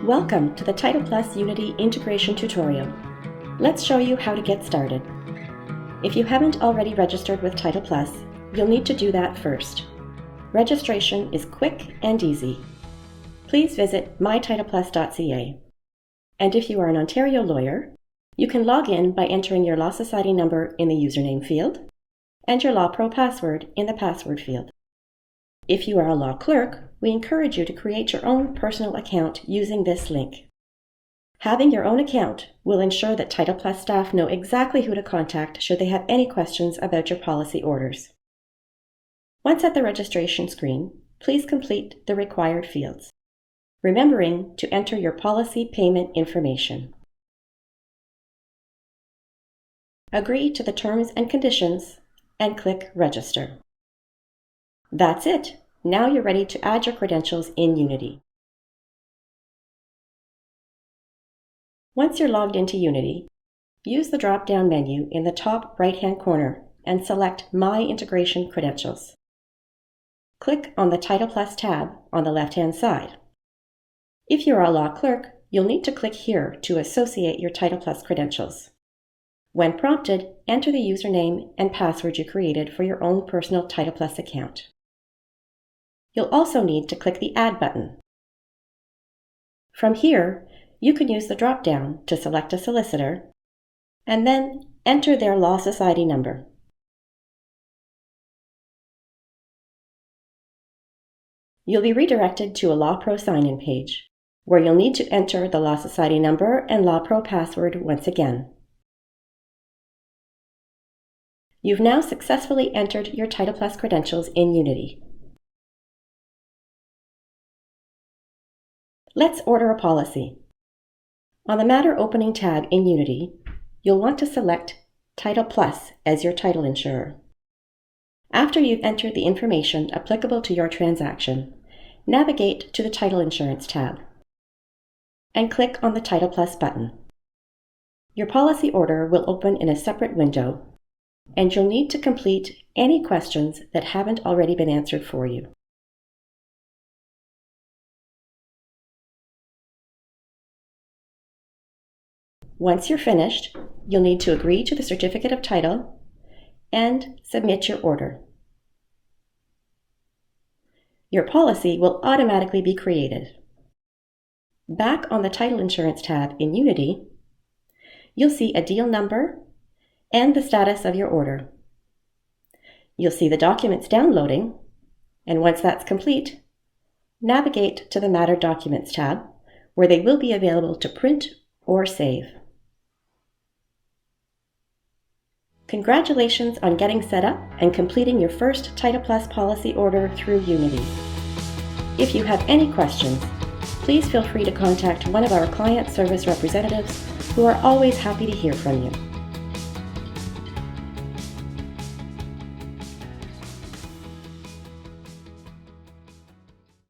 Welcome to the TitlePLUS Unity integration tutorial. Let's show you how to get started. If you haven't already registered with TitlePLUS, you'll need to do that first. Registration is quick and easy. Please visit mytitleplus.ca. And if you are an Ontario lawyer, you can log in by entering your Law Society number in the username field and your Law Pro password in the password field. If you are a law clerk, we encourage you to create your own personal account using this link. Having your own account will ensure that TitlePLUS staff know exactly who to contact should they have any questions about your policy orders. Once at the registration screen, please complete the required fields, remembering to enter your policy payment information. Agree to the terms and conditions and click Register. That's it. Now you're ready to add your credentials in Unity. Once you're logged into Unity, use the drop-down menu in the top right-hand corner and select My Integration Credentials. Click on the TitlePLUS tab on the left-hand side. If you're a law clerk, you'll need to click here to associate your TitlePLUS credentials. When prompted, enter the username and password you created for your own personal TitlePLUS account. You'll also need to click the Add button. From here, you can use the drop-down to select a solicitor and then enter their Law Society number. You'll be redirected to a Law Pro sign-in page, where you'll need to enter the Law Society number and Law Pro password once again. You've now successfully entered your TitlePLUS credentials in Unity. Let's order a policy. On the Matter Opening tab in Unity, you'll want to select TitlePLUS as your title insurer. After you've entered the information applicable to your transaction, navigate to the Title Insurance tab and click on the TitlePLUS button. Your policy order will open in a separate window, and you'll need to complete any questions that haven't already been answered for you. Once you're finished, you'll need to agree to the certificate of title and submit your order. Your policy will automatically be created. Back on the Title Insurance tab in Unity, you'll see a deal number and the status of your order. You'll see the documents downloading, and once that's complete, navigate to the Matter Documents tab, where they will be available to print or save. Congratulations on getting set up and completing your first TitlePLUS policy order through Unity. If you have any questions, please feel free to contact one of our client service representatives who are always happy to hear from you.